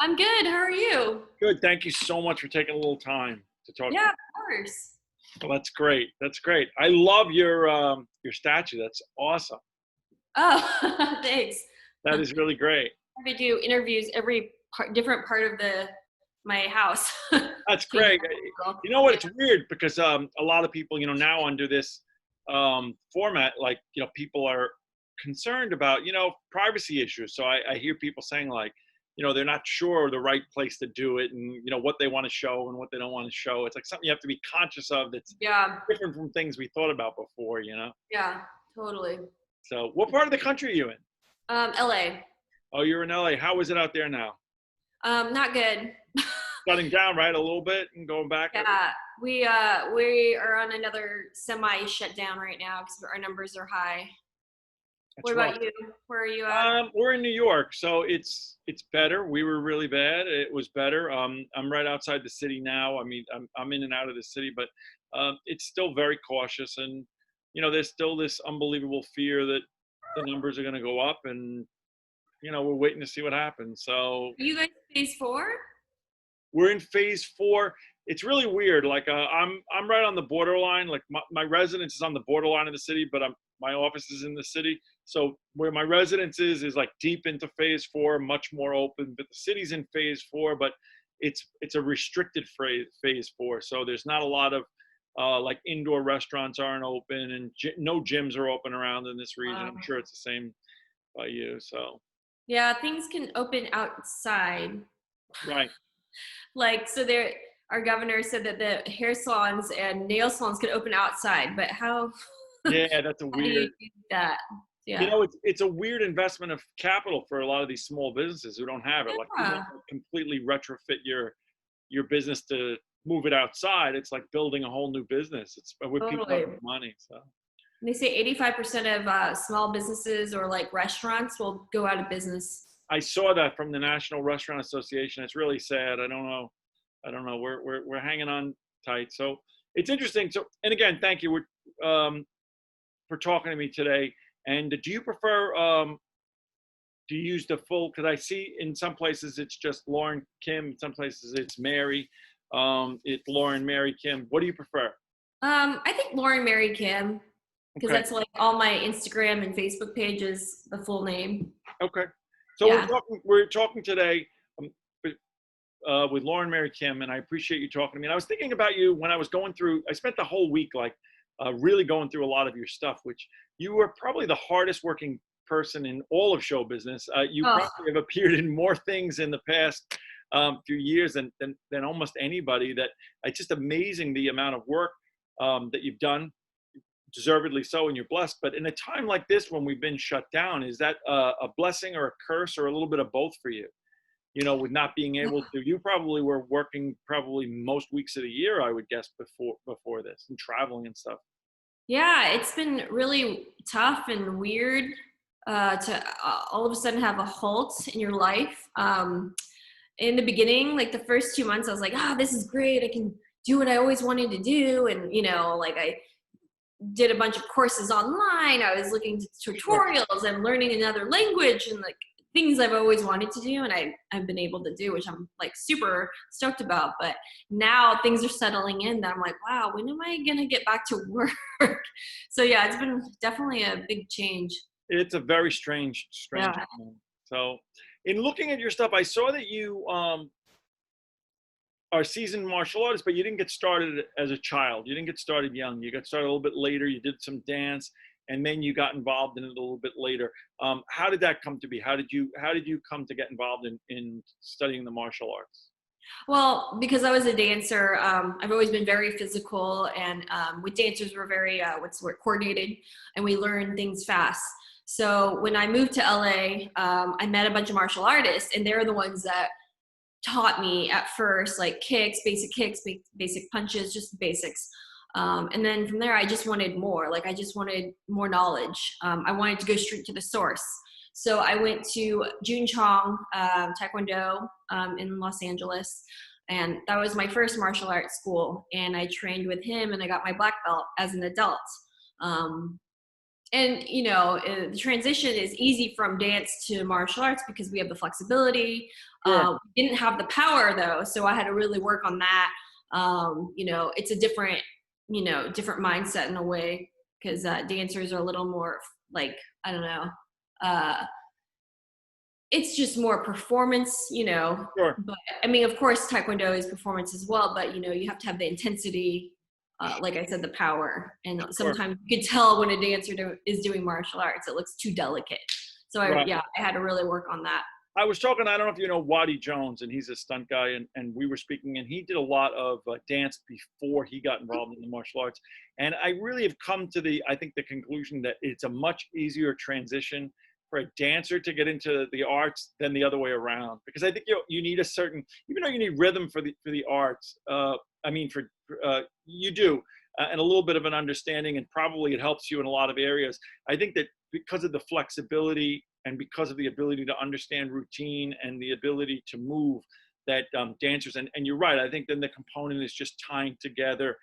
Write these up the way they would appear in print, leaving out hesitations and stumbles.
I'm good. How are you? Good. Thank you so much for taking a little time to talk to Yeah, me. of course. Well, that's great. That's great. I love your statue. That's awesome. Oh, thanks. That is really great. I do interviews every different part of my house. That's Change great. it a little. You know what? Yeah. It's weird because a lot of people, now under this format, like people are concerned about privacy issues. So I hear people saying like, they're not sure the right place to do it, and what they want to show and what they don't want to show. It's like something you have to be conscious of. That's Yeah. different from things we thought about before. Yeah, totally. So, what part of the country are you in? LA. Oh, you're in LA. How is it out there now? Not good. Shutting down, right? A little bit and going back. Yeah, we are on another semi shutdown right now because our numbers are high. That's What rough. about you? Where are you at? We're in New York, so it's better. We were really bad. It was better. I'm right outside the city now. I mean, I'm in and out of the city, but it's still very cautious, and there's still this unbelievable fear that the numbers are going to go up, and we're waiting to see what happens. So Are you guys phase 4? we're in phase 4. It's really weird. Like I'm right on the borderline. Like my residence is on the borderline of the city, but my office is in the city. So where my residence is like deep into phase 4, much more open. But the city's in phase 4, but it's a restricted phase 4. So there's not a lot of like indoor restaurants aren't open, and no gyms are open around in this region. I'm sure it's the same by you. So Yeah, things can open outside. right. Like, so there, our governor said that the hair salons and nail salons could open outside, but how Yeah, that's a how do you weird. do that? Yeah. It's a weird investment of capital for a lot of these small businesses who don't have it. Like you Yeah, don't completely retrofit your business to move it outside. It's like building a whole new business. It's with people totally. have money. So And they say 85% of small businesses or like restaurants will go out of business. I saw that from the National Restaurant Association. It's really sad. I don't know. I don't know. We're hanging on tight. So it's interesting. So and again, thank you for talking to me today. And do you prefer do you use the full? Because I see in some places it's just Lauren Kim. In some places it's Mary. It's Lauren Mary Kim. What do you prefer? I think Lauren Mary Kim, because Okay. that's like all my Instagram and Facebook pages, the full name. Okay. So Yeah. we're talking today with Lauren Mary Kim, and I appreciate you talking to me. And I was thinking about you when I was going through. I spent the whole week like really going through a lot of your stuff, which you were probably the hardest working person in all of show business. You Oh, probably have appeared in more things in the past few years than almost anybody. That it's just amazing the amount of work that you've done, deservedly so, and you're blessed. But in a time like this when we've been shut down, is that a blessing or a curse or a little bit of both for you? With not being able to, you probably were working probably most weeks of the year, I would guess, before this, and traveling and stuff. yeah, it's been really tough and weird to all of a sudden have a halt in your life. In the beginning, like the first 2 months, I was like, this is great. I can do what I always wanted to do. And, like I did a bunch of courses online. I was looking to tutorials and learning another language and like things I've always wanted to do, and I've been able to do, which I'm like super stoked about. But now things are settling in that I'm like, wow, when am I gonna get back to work? So yeah, it's been definitely a big change. It's a very strange Yeah. time. So, in looking at your stuff, I saw that you are seasoned martial artist, but you didn't get started as a child. You didn't get started young. You got started a little bit later. You did some dance, and then you got involved in it a little bit later. How did that come to be? How did you come to get involved in studying the martial arts? Well, because I was a dancer, I've always been very physical, and with dancers, we're very coordinated, and we learn things fast. So when I moved to LA, I met a bunch of martial artists, and they're the ones that taught me at first, like kicks, basic punches, just basics. And then from there, I just wanted more. Like I just wanted more knowledge. I wanted to go straight to the source. So I went to Jun Chong Taekwondo in Los Angeles, and that was my first martial arts school. And I trained with him, and I got my black belt as an adult. and the transition is easy from dance to martial arts because we have the flexibility. Sure. We didn't have the power though, so I had to really work on that. It's a different, different mindset in a way, because dancers are a little more like, I don't know, uh, it's just more performance, Sure. but I mean, of course, Taekwondo is performance as well, but you have to have the intensity, like I said, the power. And Sure. sometimes you can tell when a dancer is doing martial arts, it looks too delicate. So Right. I had to really work on that. I was talking, I don't know if you know Waddy Jones, and he's a stunt guy, and we were speaking, and he did a lot of dance before he got involved in the martial arts. And I really have come to I think the conclusion that it's a much easier transition for a dancer to get into the arts than the other way around. Because I think you need a certain, even though you need rhythm for the arts, you do, and a little bit of an understanding, and probably it helps you in a lot of areas. I think that because of the flexibility and because of the ability to understand routine and the ability to move, that dancers, and you're right, I think then the component is just tying together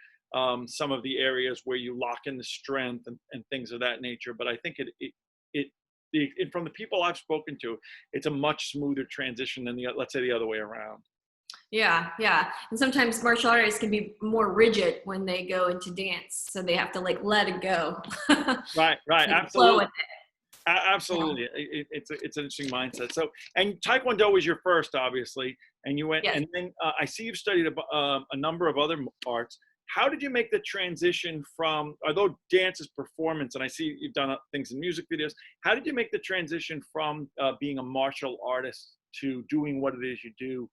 some of the areas where you lock in the strength and things of that nature. But I think from the people I've spoken to, it's a much smoother transition than let's say the other way around. Yeah. And sometimes martial artists can be more rigid when they go into dance, so they have to like let it go. Right, Like, flow absolutely. with Absolutely, it's an interesting mindset. So, and Taekwondo was your first, obviously, and you went, Yes. and then I see you've studied a number of other arts. How did you make the transition from, although dance is performance, and I see you've done things in music videos, how did you make the transition from being a martial artist to doing what it is you do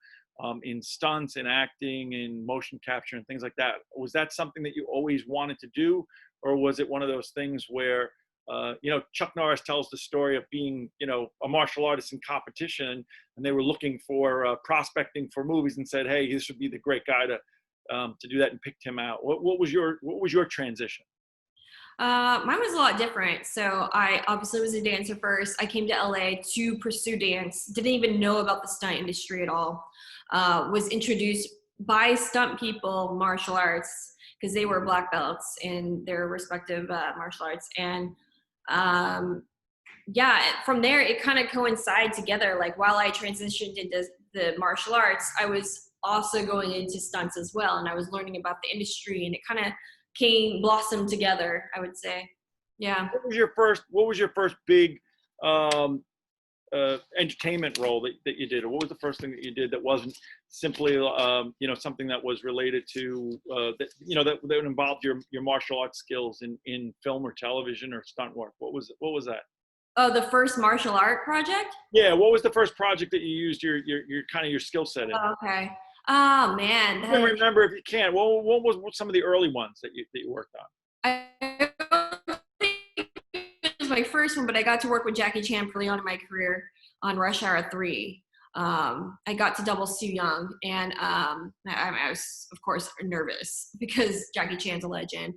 in stunts, in acting, in motion capture, and things like that? Was that something that you always wanted to do, or was it one of those things where Chuck Norris tells the story of being, a martial artist in competition, and they were looking for prospecting for movies and said, "Hey, this would be the great guy to do that," and picked him out. What was your transition? Mine was a lot different. So I obviously was a dancer first. I came to LA to pursue dance. Didn't even know about the stunt industry at all. Was introduced by stunt people, martial arts, because they were black belts in their respective martial arts. And from there, it kind of coincided together. Like while I transitioned into the martial arts, I was also going into stunts as well. And I was learning about the industry, and it kind of blossomed together, I would say. Yeah. What was your first big entertainment role that you did, or what was the first thing that you did that wasn't simply something that was related to that involved your martial arts skills in film or television or stunt work? What was that? Oh, the first martial art project? Yeah, what was the first project that you used your kind of your skill set in? Oh, okay. Oh man, You can remember if you can. What was some of the early ones that you worked on? I don't think it was my first one, but I got to work with Jackie Chan early on in my career on Rush Hour 3. I got to double Sue Young, and I was, of course, nervous because Jackie Chan's a legend.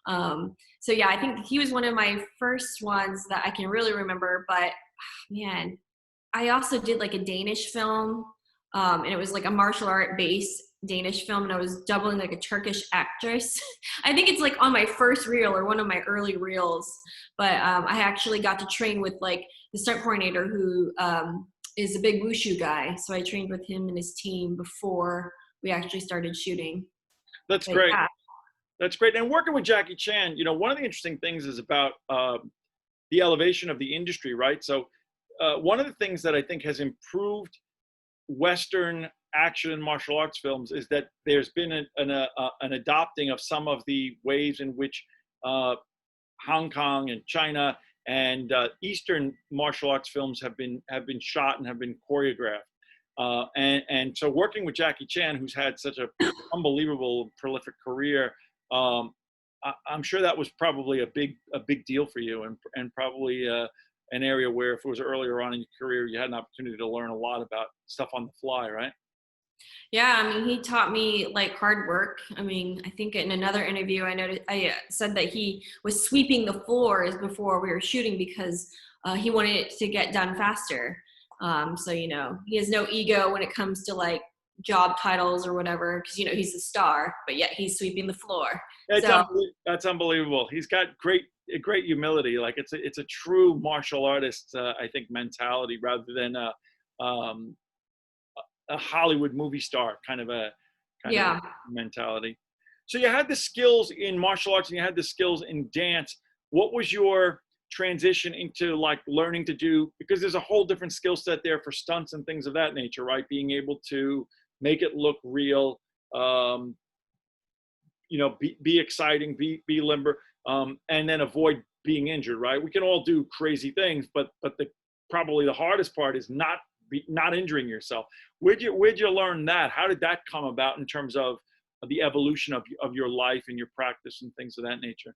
So yeah, I think he was one of my first ones that I can really remember. But man, I also did like a Danish film, and it was like a martial art based Danish film, and I was doubling like a Turkish actress. I think it's like on my first reel or one of my early reels. But I actually got to train with like the stunt coordinator who is a big Wushu guy. So I trained with him and his team before we actually started shooting. That's But, great. yeah. That's great. And working with Jackie Chan, one of the interesting things is about the elevation of the industry, right? So one of the things that I think has improved Western action and martial arts films is that there's been an adopting of some of the ways in which Hong Kong and China and Eastern martial arts films have been shot and have been choreographed. And so working with Jackie Chan, who's had such an unbelievable, prolific career, I'm sure that was probably a big deal for you, and probably an area where if it was earlier on in your career, you had an opportunity to learn a lot about stuff on the fly, right? Yeah, I mean, he taught me like hard work. I mean, I think in another interview, I said that he was sweeping the floors before we were shooting because he wanted it to get done faster. So he has no ego when it comes to like job titles or whatever, because he's a star, but yet he's sweeping the floor. That's So that's unbelievable. He's got great a great humility. Like it's a true martial artist, I think, mentality rather than um, a Hollywood movie star kind of Yeah. mentality. So you had the skills in martial arts and you had the skills in dance. What was your transition into like learning to do, because there's a whole different skill set there for stunts and things of that nature, right? Being able to make it look real, um, be exciting, be limber, and then avoid being injured, right? We can all do crazy things, but the probably the hardest part is not injuring yourself. Where'd you learn that? How did that come about in terms of the evolution of your life and your practice and things of that nature?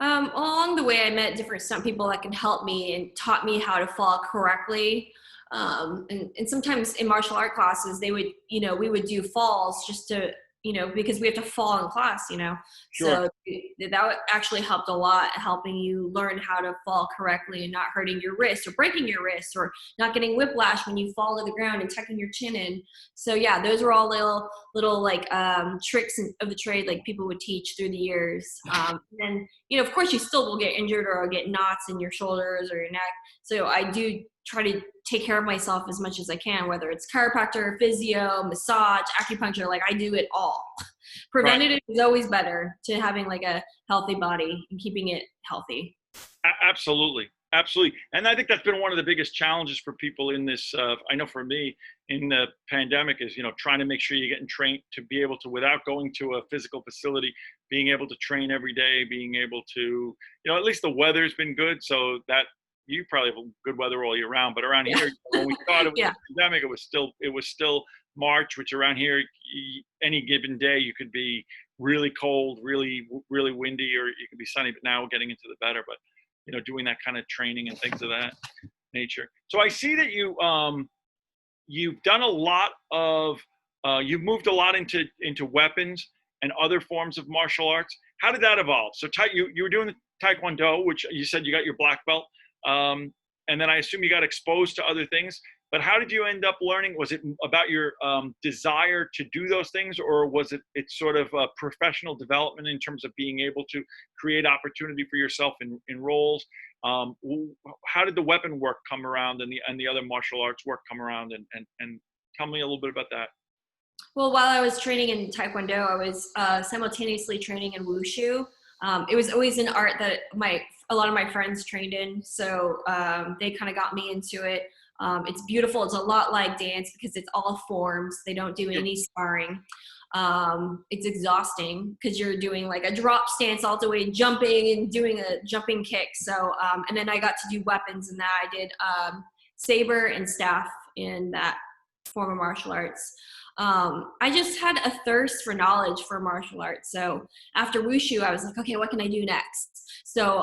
Along the way, I met different stunt people that could help me and taught me how to fall correctly. And sometimes in martial art classes, they would, we would do falls just to, because we have to fall in class, Sure. so that actually helped a lot, helping you learn how to fall correctly and not hurting your wrist or breaking your wrist or not getting whiplash when you fall to the ground and tucking your chin in. So yeah, those were all little like tricks of the trade, like people would teach through the years. And of course you still will get injured or get knots in your shoulders or your neck. So I do try to take care of myself as much as I can, whether it's chiropractor, physio, massage, acupuncture, like I do it all. Preventative is always better to having like a healthy body and keeping it healthy. Absolutely. Absolutely. And I think that's been one of the biggest challenges for people in this. I know for me in the pandemic is, trying to make sure you're getting trained to be able to, without going to a physical facility, being able to train every day, being able to, at least the weather's been good. So that you probably have good weather all year round, but around here, when we started with Yeah. the pandemic, it was still March, which around here, any given day, you could be really cold, really, really windy, or you could be sunny, but now we're getting into the better, but doing that kind of training and things of that nature. So I see that you've done a lot of, you've moved a lot into weapons and other forms of martial arts. How did that evolve? So you were doing the Taekwondo, which you said you got your black belt. And then I assume you got exposed to other things, but how did you end up learning? Was it about your desire to do those things, or was it's sort of a professional development in terms of being able to create opportunity for yourself in roles? How did the weapon work come around and the other martial arts work come around? And tell me a little bit about that. Well, while I was training in Taekwondo, I was simultaneously training in Wushu. It was always an art that a lot of my friends trained in, so they kind of got me into it. It's beautiful. It's a lot like dance because it's all forms. They don't do any sparring. It's exhausting because you're doing like a drop stance all the way, jumping and doing a jumping kick. So, and then I got to do weapons in that. I did saber and staff in that form of martial arts. I just had a thirst for knowledge for martial arts. So after Wushu, I was like, okay, what can I do next? So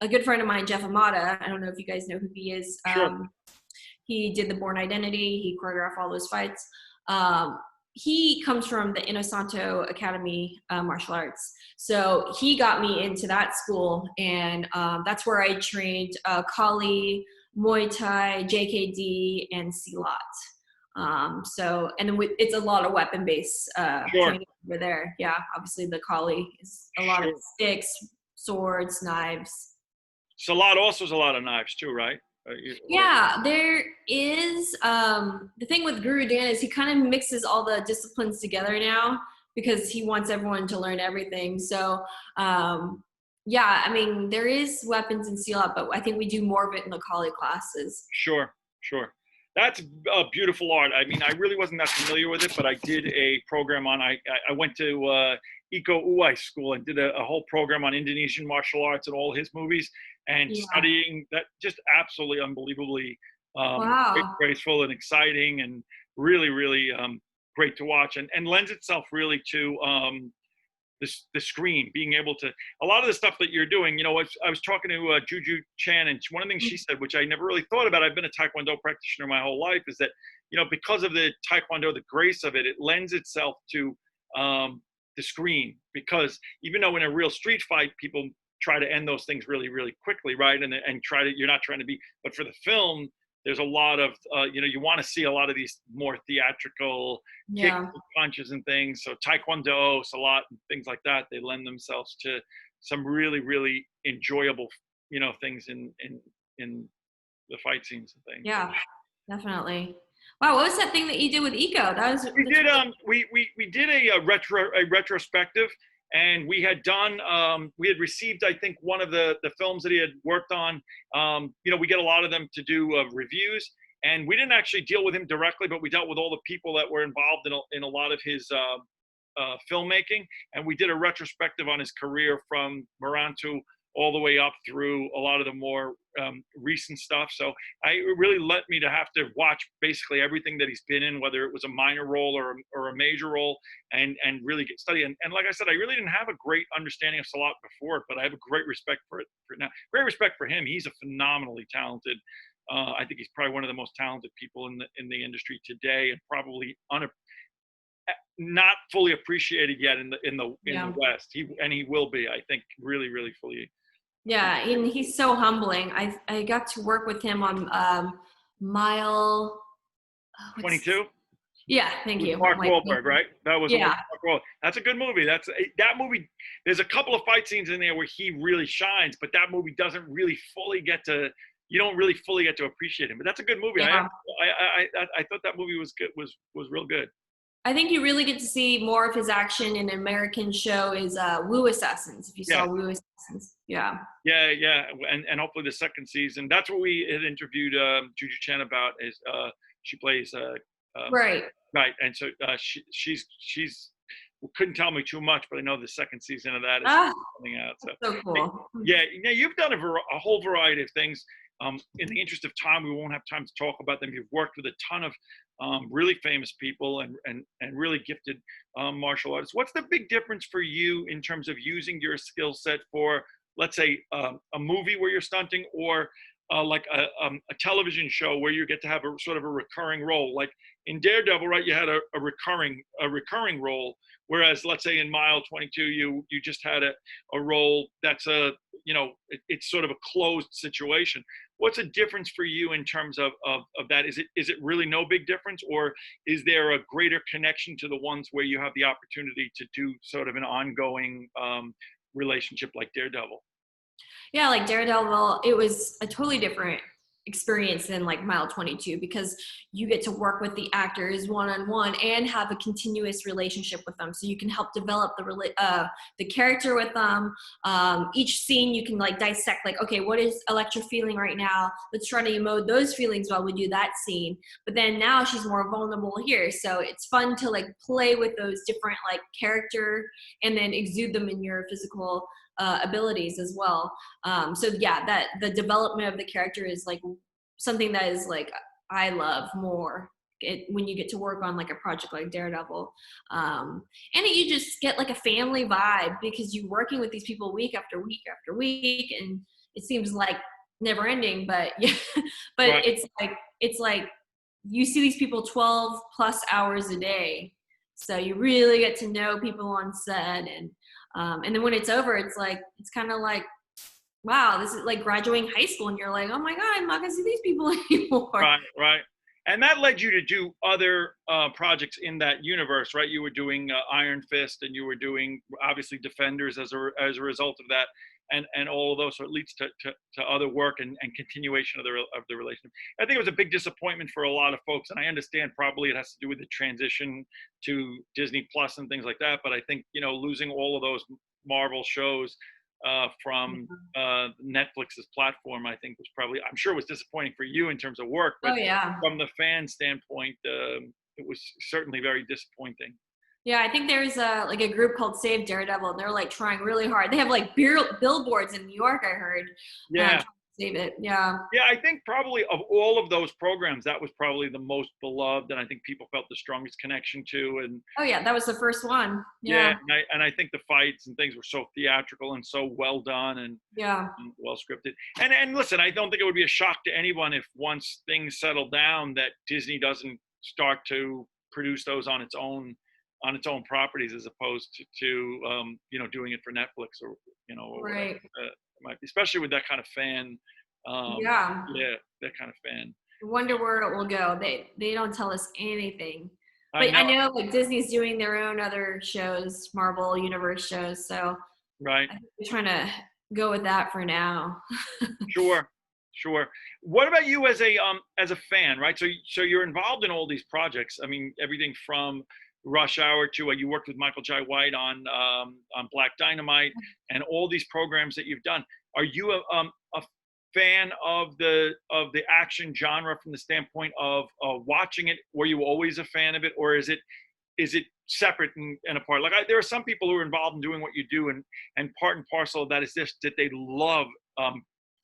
a good friend of mine, Jeff Amata, I don't know if you guys know who he is. Sure. He did the Born Identity. He choreographed all those fights. He comes from the Inosanto Academy martial arts. So he got me into that school, and that's where I trained Kali, Muay Thai, JKD, and Silat. So, and then it's a lot of weapon-based training over there. Yeah, obviously the Kali is a lot of sticks, swords, knives. Silat also is a lot of knives too, right? Yeah, there is. The thing with Guru Dan is he kind of mixes all the disciplines together now because he wants everyone to learn everything. So, yeah, I mean, there is weapons in Silat, but I think we do more of it in the Kali classes. Sure. That's a beautiful art. I mean, I really wasn't that familiar with it, but I did a program on. I went to Iko Uwais school and did a whole program on Indonesian martial arts and all his movies, and studying that. Just absolutely unbelievably graceful and exciting, and really, really great to watch, and lends itself really to the screen, being able to, a lot of the stuff that you're doing, I was talking to Juju Chan, and one of the things she said, which I never really thought about, I've been a Taekwondo practitioner my whole life, is that, because of the Taekwondo, the grace of it, it lends itself to the screen, because even though in a real street fight, people try to end those things really, really quickly, right? And you're not trying to be, but for the film, there's a lot of, you want to see a lot of these more theatrical kicks, punches and things. So Taekwondo, Salat, and things like that, they lend themselves to some really, really enjoyable, things in the fight scenes and things. Yeah, definitely. Wow, what was that thing that you did with Iko? We did we did a retrospective, and we had done we had received, I think, one of the films that he had worked on. We get a lot of them to do reviews, and we didn't actually deal with him directly, but we dealt with all the people that were involved in a lot of his filmmaking, and we did a retrospective on his career from Morantu all the way up through a lot of the more recent stuff. So it really let me to have to watch basically everything that he's been in, whether it was a minor role or a major role, and really get study. And like I said, I really didn't have a great understanding of Salat before, but I have a great respect for it now. Great respect for him. He's a phenomenally talented. I think he's probably one of the most talented people in the industry today, and probably not fully appreciated yet in the West. He will be, I think, really, really fully. Yeah, and he's so humbling. I got to work with him on Mile 22. Yeah, thank you. Mark Wahlberg, right? That was yeah. Mark Wahlberg. That's a good movie. That movie. There's a couple of fight scenes in there where he really shines, but that movie doesn't really fully get to. You don't really fully get to appreciate him. But that's a good movie. Yeah. I thought that movie was good. Was real good. I think you really get to see more of his action in an American show is Wu Assassins. If you saw Wu Assassins, yeah. Yeah, and hopefully the second season. That's what we had interviewed Juju Chen about. Is she plays right, and so she's couldn't tell me too much, but I know the second season of that is coming out. So cool. Yeah, you've done a whole variety of things. In the interest of time, we won't have time to talk about them. You've worked with a ton of really famous people and really gifted martial artists. What's the big difference for you in terms of using your skill set for, let's say, a movie where you're stunting, or like a television show where you get to have a sort of a recurring role? Like in Daredevil, right? You had a recurring role, whereas let's say in Mile 22, you just had a role that's it's sort of a closed situation. What's the difference for you in terms of that? Is it really no big difference, or is there a greater connection to the ones where you have the opportunity to do sort of an ongoing relationship like Daredevil? Yeah, like Daredevil, it was a totally different experience than like Mile 22, because you get to work with the actors one-on-one and have a continuous relationship with them, so you can help develop the character with them. Each scene you can like dissect, like, okay, what is Elektra feeling right now? Let's try to emote those feelings while we do that scene. But then now she's more vulnerable here, so it's fun to like play with those different like character and then exude them in your physical abilities as well. So yeah, that the development of the character is like something that is like I love more when you get to work on like a project like Daredevil. And you just get like a family vibe because you're working with these people week after week after week, and it seems like never ending, but yeah, but right. It's like you see these people 12 plus hours a day, so you really get to know people on set, and then when it's over, it's kind of like, wow, this is like graduating high school, and you're like, oh my God, I'm not gonna see these people anymore. Right. And that led you to do other projects in that universe, right? You were doing Iron Fist, and you were doing obviously Defenders as a result of that, and all of those. So it leads to other work and continuation of the relationship. I think it was a big disappointment for a lot of folks, and I understand probably it has to do with the transition to Disney Plus and things like that. But I think losing all of those Marvel shows from Netflix's platform, I think was probably, I'm sure it was disappointing for you in terms of work, but from the fan standpoint, it was certainly very disappointing. Yeah, I think there's a group called Save Daredevil, and they're like trying really hard. They have like billboards in New York, I heard. Yeah. To save it. Yeah. Yeah, I think probably of all of those programs, that was probably the most beloved, and I think people felt the strongest connection to. And oh yeah, that was the first one. Yeah, and I think the fights and things were so theatrical and so well done and well scripted. And listen, I don't think it would be a shock to anyone if once things settle down that Disney doesn't start to produce those on its own properties, as opposed to doing it for Netflix or right. might be, especially with that kind of fan. That kind of fan. I wonder where it will go. They don't tell us anything. But I know like Disney's doing their own other shows, Marvel Universe shows. So Right. I think we're trying to go with that for now. Sure, sure. What about you as a fan, right? So you're involved in all these projects. I mean, everything from Rush Hour to you worked with Michael Jai White on Black Dynamite and all these programs that you've done. Are you a fan of the action genre from the standpoint of watching it? Were you always a fan of it, or is it separate and apart? Like there are some people who are involved in doing what you do, and part and parcel of that is this, that they love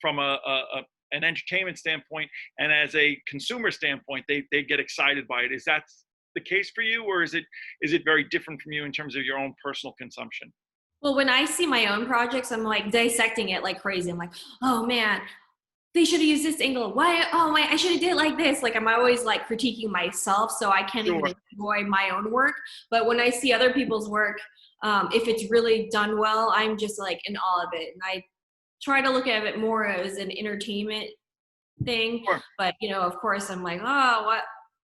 from an entertainment standpoint, and as a consumer standpoint, they get excited by it. Is that the case for you, or is it very different from you in terms of your own personal consumption? Well, when I see my own projects, I'm like dissecting it like crazy. I'm like, oh man, they should have used this angle. Why? Oh my, I should have did it like this. Like I'm always like critiquing myself, so I can't even Sure. enjoy my own work. But when I see other people's work, if it's really done well, I'm just like in awe of it, and I try to look at it more as an entertainment thing. Sure. But of course, I'm like, oh, what?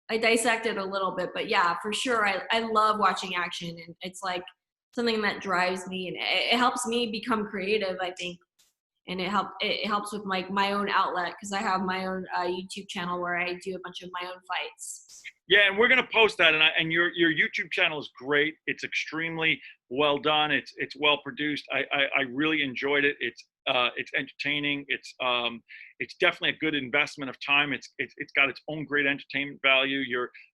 I dissect it a little bit, but yeah, for sure, I love watching action, and it's like something that drives me, and it helps me become creative, I think, and it helps with my own outlet because I have my own YouTube channel where I do a bunch of my own fights. Yeah, and we're gonna post that, and your YouTube channel is great. It's extremely well done. It's well produced. I really enjoyed it. It's entertaining. It's definitely a good investment of time. It's got its own great entertainment value.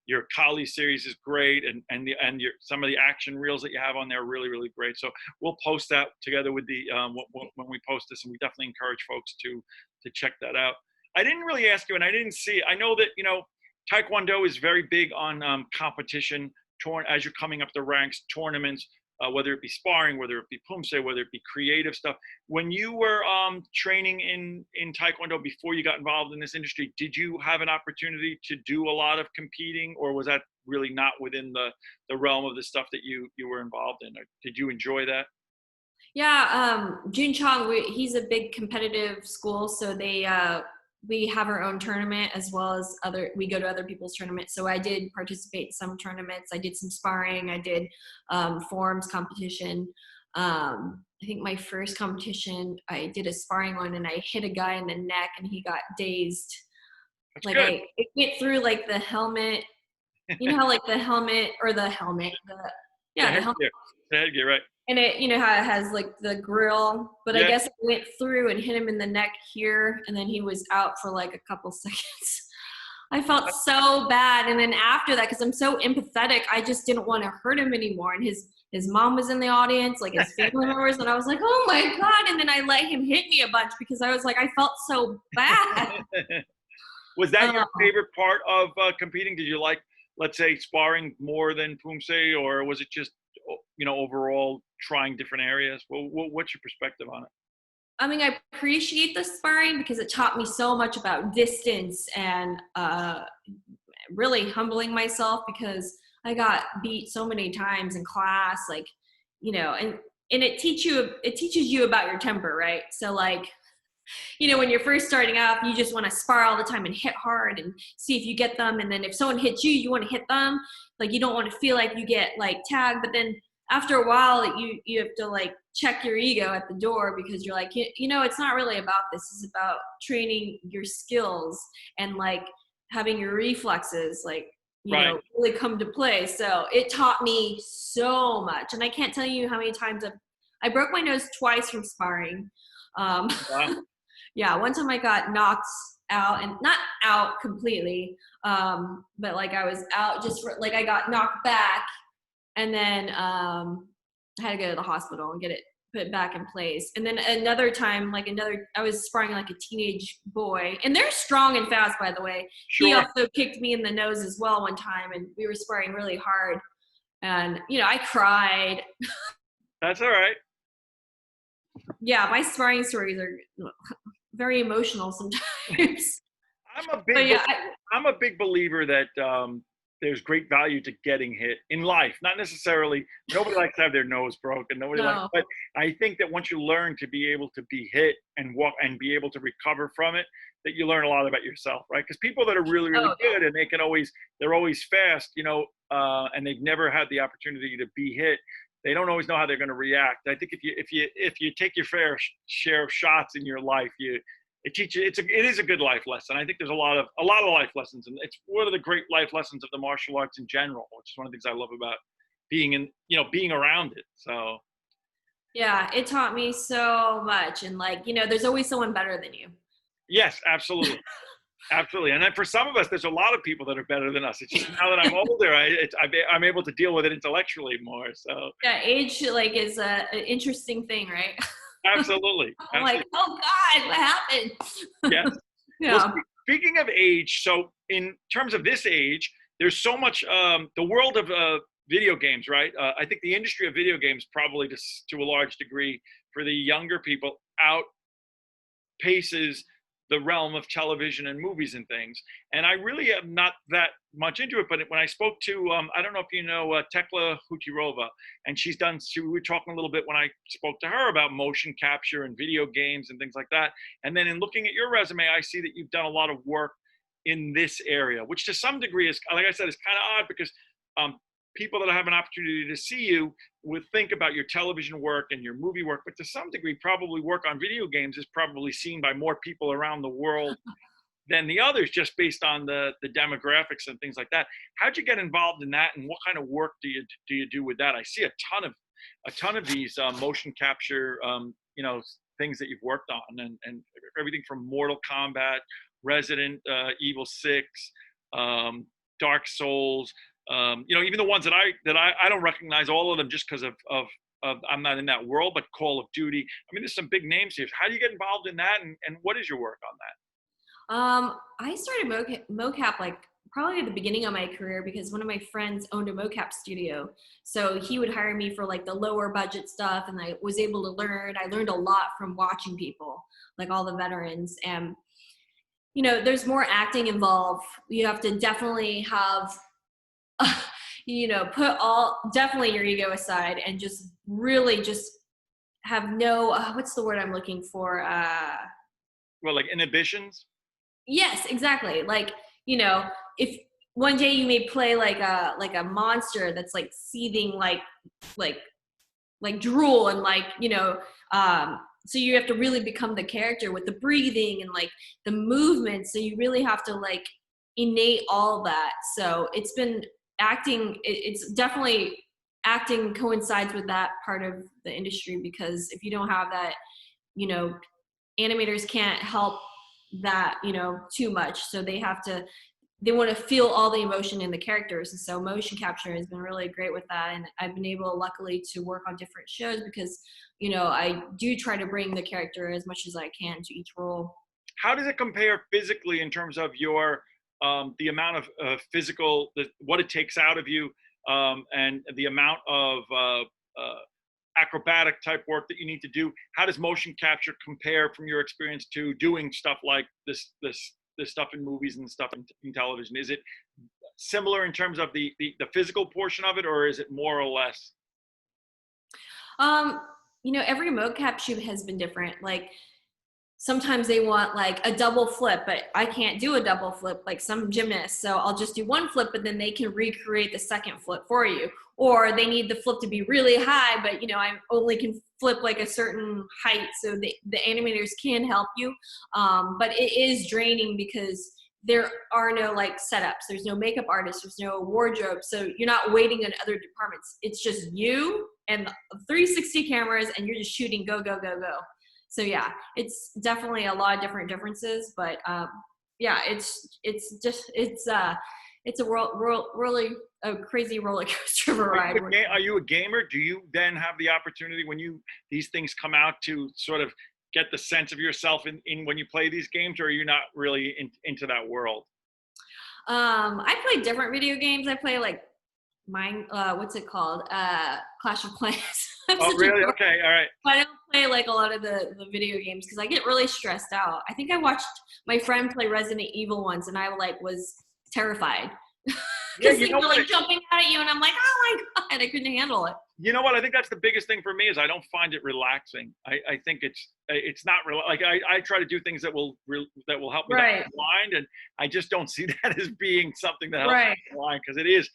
Your Kali series is great, and your some of the action reels that you have on there are really great. So we'll post that together with the when we post this, and we definitely encourage folks to check that out. I didn't really ask you, and I didn't see. I know that Taekwondo is very big on competition, as you're coming up the ranks, tournaments, whether it be sparring, whether it be pumse, whether it be creative stuff. When you were training in Taekwondo before you got involved in this industry, did you have an opportunity to do a lot of competing, or was that really not within the realm of the stuff that you were involved in? Or did you enjoy that? Yeah, Jun Chong, he's a big competitive school, so we have our own tournament as well as we go to other people's tournaments. So I did participate in some tournaments. I did some sparring. I did forms competition. I think my first competition, I did a sparring one and I hit a guy in the neck and he got dazed. That's Like good. it went through like the helmet, how like the helmet or the helmet, The the helmet, headgear, the headgear, right? and it, how it has like the grill, but I Yeah. guess it went through and hit him in the neck here, and then he was out for like a couple seconds. I felt so bad, and then after that, because I'm so empathetic, I just didn't want to hurt him anymore. And his mom was in the audience, like his family members, and I was like, oh my god! And then I let him hit me a bunch because I was like, I felt so bad. Was that your Um, favorite part of competing? Did you like, let's say, sparring more than pumse, or was it just overall trying different areas? What's your perspective on it? I mean, I appreciate the sparring because it taught me so much about distance and really humbling myself because I got beat so many times in class, like, and it teaches you about your temper, right? So like, when you're first starting out, you just want to spar all the time and hit hard and see if you get them. And then if someone hits you, you want to hit them. Like you don't want to feel like you get like tagged, but then after a while you have to like check your ego at the door because you're like, it's not really about this. It's about training your skills and like having your reflexes, like, Right. really come to play. So it taught me so much. And I can't tell you how many times I broke my nose twice from sparring. Um, Wow. yeah, one time I got knocked out, and not out completely, but like I was out just for, like I got knocked back, and then I had to go to the hospital and get it put back in place. And then another time, I was sparring like a teenage boy, and they're strong and fast, by the way. He Sure. also kicked me in the nose as well one time, and we were sparring really hard. And I cried. That's all right. Yeah, my sparring stories are very emotional sometimes. I'm a But big yeah, I'm a big believer that there's great value to getting hit in life. Not necessarily, nobody likes to have their nose broken. Nobody likes, no. but I think that once you learn to be able to be hit and walk and be able to recover from it, that you learn a lot about yourself, right? Because people that are really Oh, good and they're always fast, and they've never had the opportunity to be hit, they don't always know how they're going to react. I think if you take your fair share of shots in your life, it teaches it is a good life lesson. I think there's a lot of life lessons, and it's one of the great life lessons of the martial arts in general, which is one of the things I love about being around it. So Yeah, it taught me so much. And like, there's always someone better than you. yes, absolutely. Absolutely. And then for some of us, there's a lot of people that are better than us. It's just now that I'm older, I'm able to deal with it intellectually more. So Yeah, age like is an interesting thing, right? absolutely. I'm Absolutely. like, oh God, what happened? Yes. Well, Yeah. speaking of age, so in terms of this age, there's so much, the world of video games, right? I think the industry of video games probably to a large degree for the younger people outpaces the realm of television and movies and things. And I really am not that much into it, but when I spoke to, I don't know if you know Tekla Hutirova, and we were talking a little bit when I spoke to her about motion capture and video games and things like that. And then in looking at your resume, I see that you've done a lot of work in this area, which to some degree is, like I said, is kind of odd because people that have an opportunity to see you would think about your television work and your movie work, but to some degree, probably work on video games is probably seen by more people around the world than the others, just based on the demographics and things like that. How'd you get involved in that, and what kind of work do you do with that? I see a ton of these motion capture, things that you've worked on, and everything from Mortal Kombat, Resident Evil 6, Dark Souls. Even the ones that I don't recognize all of them just because of I'm not in that world, but Call of Duty. I mean, there's some big names here. How do you get involved in that, and what is your work on that? I started mocap like probably at the beginning of my career because one of my friends owned a mocap studio. So he would hire me for like the lower budget stuff, and I was able to learn. I learned a lot from watching people, like all the veterans. And there's more acting involved. You have to definitely have definitely your ego aside and just really just have no what's the word I'm looking for, Well, like inhibitions. yes, exactly. Like, if one day you may play like a monster that's like seething like like drool and so you have to really become the character with the breathing and like the movement, so you really have to like innate all that. So it's been acting, it's definitely acting coincides with that part of the industry, because if you don't have that, animators can't help that too much, so they want to feel all the emotion in the characters. And so motion capture has been really great with that, and I've been able luckily to work on different shows because I do try to bring the character as much as I can to each role. How does it compare physically in terms of your the amount of physical, what it takes out of you, and the amount of acrobatic type work that you need to do? How does motion capture compare from your experience to doing stuff like this stuff in movies and stuff in television? Is it similar in terms of the physical portion of it, or is it more or less? Every mocap shoot has been different. Like sometimes they want like a double flip, but I can't do a double flip like some gymnasts. So I'll just do one flip, but then they can recreate the second flip for you. Or they need the flip to be really high, but I only can flip like a certain height. So the animators can help you. But it is draining because there are no like setups. There's no makeup artist. There's no wardrobe. So you're not waiting in other departments. It's just you and 360 cameras, and you're just shooting, go, go, go, go. So yeah, it's definitely a lot of different differences, but yeah, it's really a crazy roller coaster of a ride. Are you a gamer? Do you then have the opportunity when these things come out to sort of get the sense of yourself in when you play these games, or are you not really into that world? I play different video games. I play like what's it called? Clash of Clans. Oh, really? Okay, all right. But I don't play like a lot of the video games because I get really stressed out. I think I watched my friend play Resident Evil once, and I like was terrified because they were like jumping at you, and I'm like, oh my God, I couldn't handle it. You know what? I think that's the biggest thing for me is I don't find it relaxing. I think it's not real. Like I try to do things that will help me Right. unwind, and I just don't see that as being something that helps me unwind, because it is,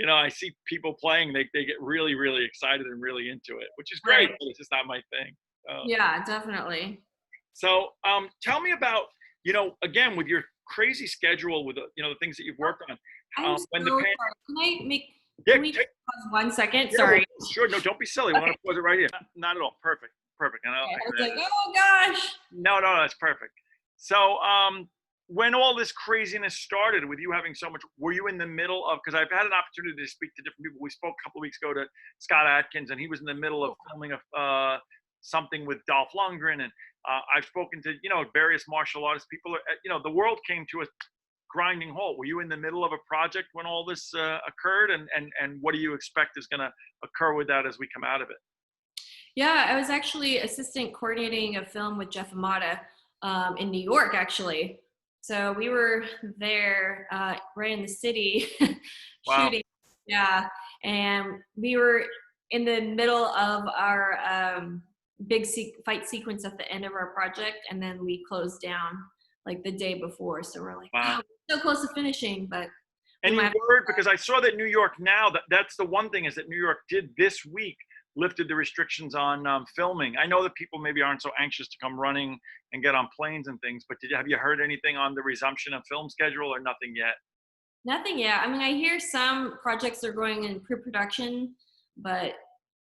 I see people playing, they get really, really excited and really into it, which is great, Right. but it's just not my thing. Yeah, definitely. So tell me about, again, with your crazy schedule, with the things that you've worked on, I'm so when the sorry. yeah, Can we just pause 1 second? yeah, well, Sorry. sure, no, don't be silly. We're Okay. gonna pause it right here. Not at all. Perfect, perfect. And I I was can like, edit. oh gosh. No, no, no, that's perfect. So, when all this craziness started with you having so much, were you in the middle of? Because I've had an opportunity to speak to different people. We spoke a couple of weeks ago to Scott Atkins, and he was in the middle of filming something with Dolph Lundgren, and I've spoken to various martial artists. People are, the world came to a grinding halt. Were you in the middle of a project when all this occurred, and what do you expect is going to occur with that as we come out of it? Yeah, I was actually assistant coordinating a film with Jeff Amata in New York, actually. So we were there right in the city Wow. shooting. Yeah, and we were in the middle of our big fight sequence at the end of our project, and then we closed down like the day before. So we're like, Wow. oh, we're so close to finishing, but we And you might. heard, because I saw that New York now, that's the one thing, is that New York did this week lifted the restrictions on filming. I know that people maybe aren't so anxious to come running and get on planes and things, but have you heard anything on the resumption of film schedule, or nothing yet? Nothing yet. I mean, I hear some projects are going in pre-production, but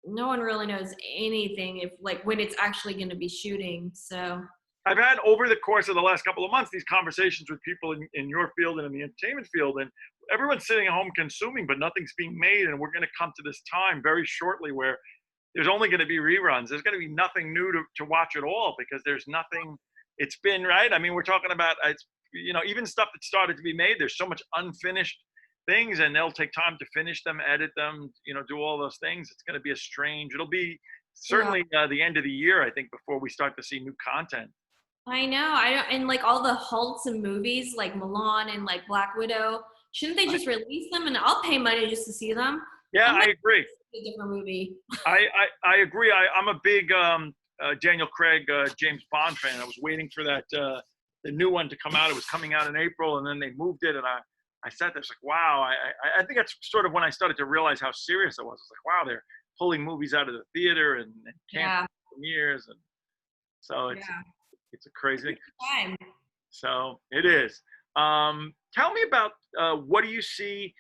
no one really knows anything if like when it's actually going to be shooting. So I've had, over the course of the last couple of months, these conversations with people in your field and in the entertainment field, and everyone's sitting at home consuming, but nothing's being made. And we're going to come to this time very shortly where there's only going to be reruns. There's going to be nothing new to watch at all, because there's nothing. It's been, right. I mean, we're talking about, it's, even stuff that started to be made. There's so much unfinished things, and they'll take time to finish them, edit them, do all those things. It's going to be it'll be yeah, certainly the end of the year, I think, before we start to see new content. I know. I don't, and like all the halts in movies like Milan and like Black Widow, shouldn't they just release them? And I'll pay money just to see them. Yeah, I'm I not agree. a different movie. I agree. I'm a big Daniel Craig, James Bond fan. I was waiting for that the new one to come out. It was coming out in April, and then they moved it, and I sat there. It's like, wow. I think that's sort of when I started to realize how serious it was. It's like, wow, they're pulling movies out of the theater and Yeah, canceling premieres, and so yeah. it's a crazy thing. Time. So it is. Tell me about what do you see?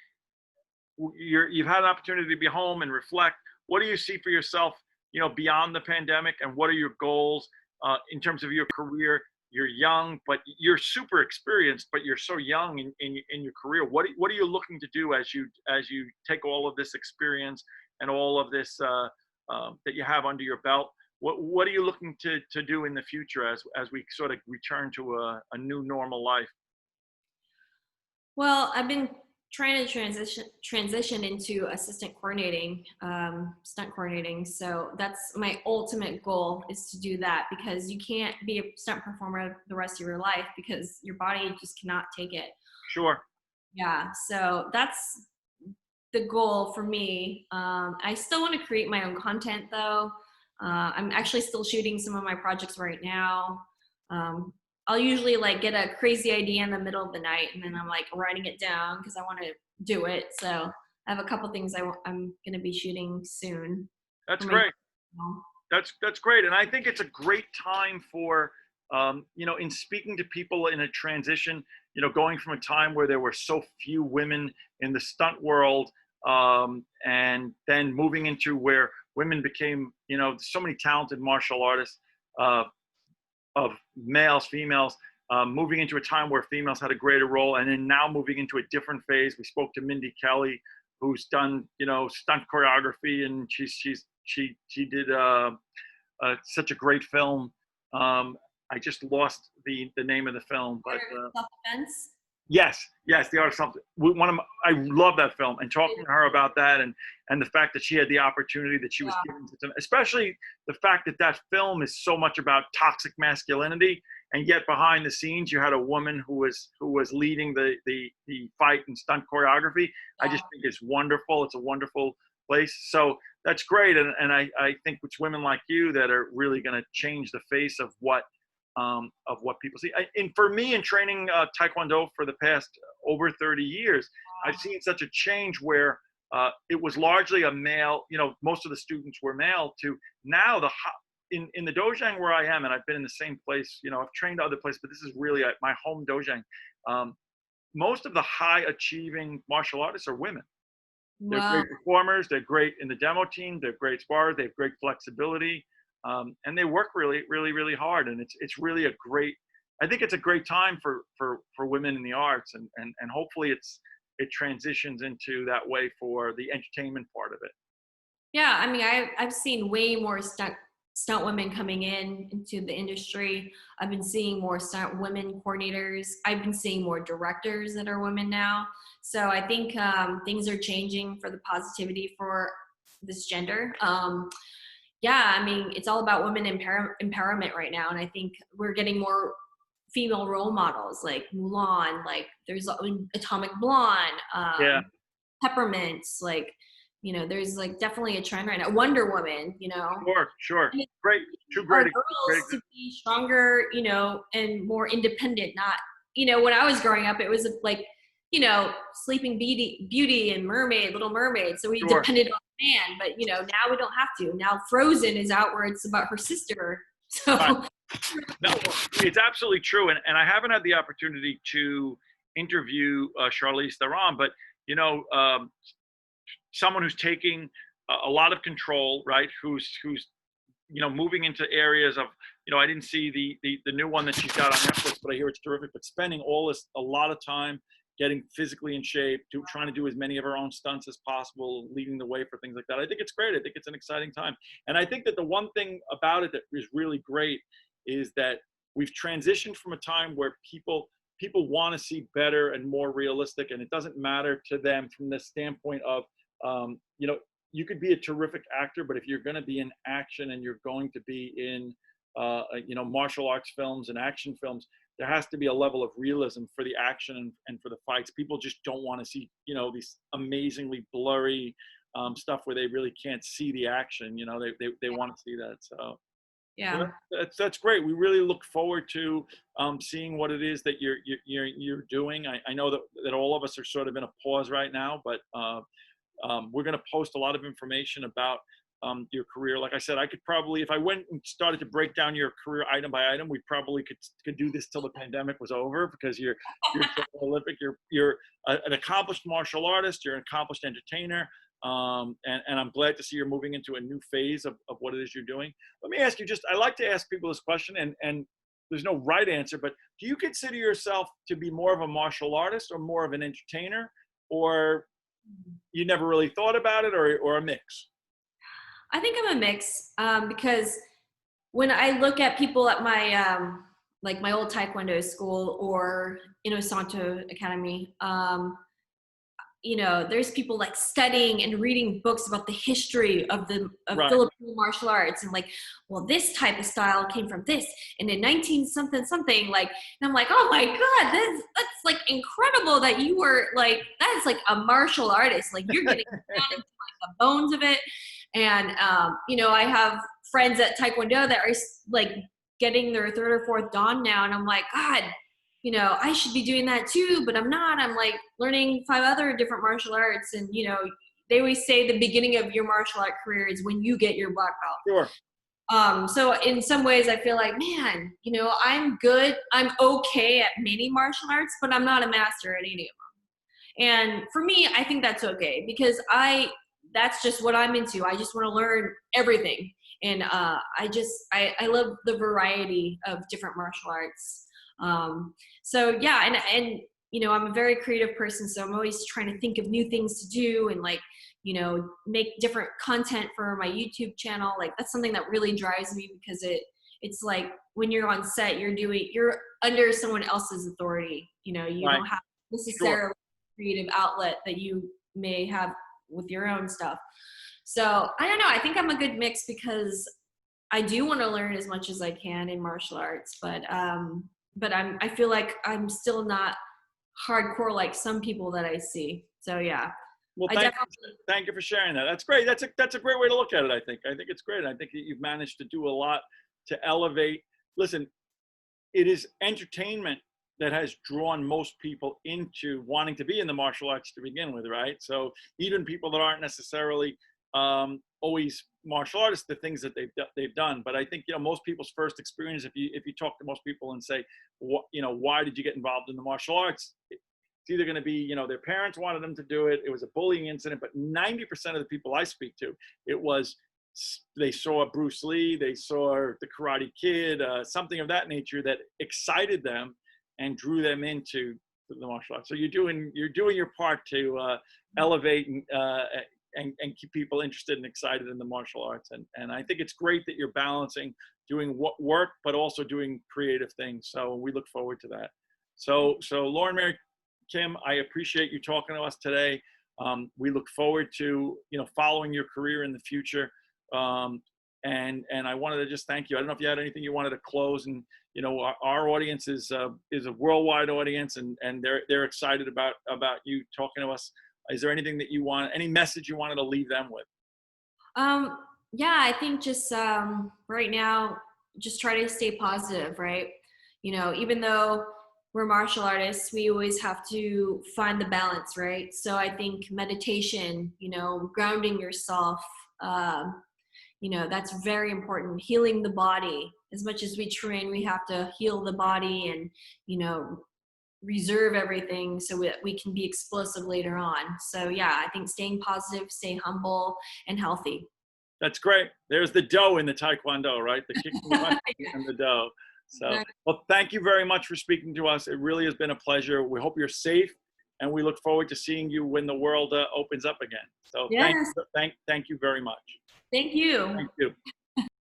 You've had an opportunity to be home and reflect. What do you see for yourself, beyond the pandemic, and what are your goals in terms of your career? You're young, but you're super experienced, but you're so young in your career. What are you looking to do as you take all of this experience and all of this that you have under your belt? What are you looking to do in the future as we sort of return to a new normal life? Well, I've been trying to transition into assistant coordinating, stunt coordinating. So that's my ultimate goal, is to do that, because you can't be a stunt performer the rest of your life because your body just cannot take it. Sure. Yeah, so that's the goal for me. I still want to create my own content though. I'm actually still shooting some of my projects right now. Um, I'll usually like get a crazy idea in the middle of the night, and then I'm like writing it down because I want to do it. So I have a couple things I'm going to be shooting soon That's for my great. channel. That's great, and I think it's a great time for in speaking to people in a transition. Going from a time where there were so few women in the stunt world, and then moving into where women became, so many talented martial artists, uh, of males, females, moving into a time where females had a greater role, and then now moving into a different phase. We spoke to Mindy Kelly, who's done, stunt choreography, and she did such a great film. I just lost the name of the film, but Self-defense. yes, the art of something. I love that film, and talking to her about that, and the fact that she had the opportunity that she was given to, especially the fact that that film is so much about toxic masculinity, and yet behind the scenes you had a woman who was leading the fight and stunt choreography. I just think it's wonderful. It's a wonderful place. So that's great, and I think it's women like you that are really going to change the face of what people see. And for me, in training Taekwondo for the past over 30 years, I've seen such a change where it was largely a male, most of the students were male, to now in the dojang where I am, and I've been in the same place, I've trained other places, but this is really my home dojang. Most of the high achieving martial artists are women. They're Wow. great performers. They're great in the demo team. They're great sparrers. They have great flexibility, and they work really, really, really hard. And it's really I think it's a great time for women in the arts, and hopefully it transitions into that way for the entertainment part of it. Yeah, I mean, I've seen way more stunt women coming into the industry. I've been seeing more stunt women coordinators. I've been seeing more directors that are women now. So I think things are changing for the positivity for this gender. Yeah, I mean, it's all about women empowerment right now, and I think we're getting more female role models like Mulan, like there's Atomic Blonde, Yeah, Peppermints, like there's like definitely a trend right now. Wonder Woman, sure. and Great, two our great, great. girls to be stronger, and more independent. Not, when I was growing up, it was like, Sleeping Beauty and Mermaid, Little Mermaid. So we Sure. depended on man, but now we don't have to. Now Frozen is out where it's about her sister. So Right. No, it's absolutely true, and I haven't had the opportunity to interview Charlize Theron, but someone who's taking a lot of control, right? Who's moving into areas of, I didn't see the new one that she's got on Netflix, but I hear it's terrific. But spending a lot of time getting physically in shape, trying to do as many of her own stunts as possible, leading the way for things like that. I think it's great. I think it's an exciting time. And I think that the one thing about it that is really great is that we've transitioned from a time where people want to see better and more realistic, and it doesn't matter to them from the standpoint of, you could be a terrific actor, but if you're going to be in action and you're going to be in, martial arts films and action films, there has to be a level of realism for the action and for the fights. People just don't want to see, these amazingly blurry stuff where they really can't see the action. They want to see that. So yeah. that's great. We really look forward to seeing what it is that you're doing. I know that all of us are sort of in a pause right now, but we're going to post a lot of information about your career. Like I said, I could probably, if I went and started to break down your career item by item, we probably could do this till the pandemic was over, because you're so prolific. You're an accomplished martial artist. You're an accomplished entertainer. And I'm glad to see you're moving into a new phase of what it is you're doing. Let me ask you, I like to ask people this question, and there's no right answer, but do you consider yourself to be more of a martial artist or more of an entertainer, or you never really thought about it, or a mix? I think I'm a mix, because when I look at people at my like my old Taekwondo school or Santo Academy, there's people like studying and reading books about the history of Right. Filipino martial arts, and like, well, this type of style came from this, and in 19 something something, like, and I'm like, oh my god, that's like incredible that you were like, that's like a martial artist, like you're getting down into like the bones of it. And I have friends at Taekwondo that are like getting their third or fourth dan now, and I'm like, god, I should be doing that too, but I'm not. I'm like learning 5 other different martial arts. And, they always say the beginning of your martial art career is when you get your black belt. Sure. So in some ways I feel like, man, I'm good. I'm okay at many martial arts, but I'm not a master at any of them. And for me, I think that's okay, because that's just what I'm into. I just want to learn everything. And I love the variety of different martial arts. So yeah, and I'm a very creative person, so I'm always trying to think of new things to do, and like, make different content for my YouTube channel. Like, that's something that really drives me, because it's like when you're on set, you're under someone else's authority. You Right. don't have necessarily creative outlet that you may have with your own stuff. So I don't know. I think I'm a good mix, because I do want to learn as much as I can in martial arts, but I feel like I'm still not hardcore like some people that I see. So yeah. Well, thank you for sharing that. That's great. That's a great way to look at it. I think it's great. I think that you've managed to do a lot to elevate. Listen, it is entertainment that has drawn most people into wanting to be in the martial arts to begin with, right? So even people that aren't necessarily always martial artists, the things that they've done. But I think, you know, most people's first experience, if you talk to most people and say, what, you know, why did you get involved in the martial arts? It's either going to be, you know, their parents wanted them to do it. It was a bullying incident. But 90% of the people I speak to, it was they saw Bruce Lee, they saw the Karate Kid, something of that nature that excited them and drew them into the martial arts. So you're doing your part to elevate and keep people interested and excited in the martial arts. And I think it's great that you're balancing doing what work, but also doing creative things. So we look forward to that. So Lauren Mary Kim, I appreciate you talking to us today. We look forward to, you know, following your career in the future. And I wanted to just thank you. I don't know if you had anything you wanted to close. And, you know, our audience is a worldwide audience, and they're excited about you talking to us. Is there anything that you want, any message you wanted to leave them with? Yeah, I think just right now, just try to stay positive, right? You know, even though we're martial artists, we always have to find the balance, right? So I think meditation, you know, grounding yourself, you know, that's very important. Healing the body. As much as we train, we have to heal the body and, you know, reserve everything so that we can be explosive later on. So yeah, I think staying positive, stay humble and healthy. That's great. There's the dough in the Taekwondo, right? The kick and the dough. So, well, thank you very much for speaking to us. It really has been a pleasure. We hope you're safe, and we look forward to seeing you when the world opens up again. So Yes. thank you very much. Thank you. Thank you.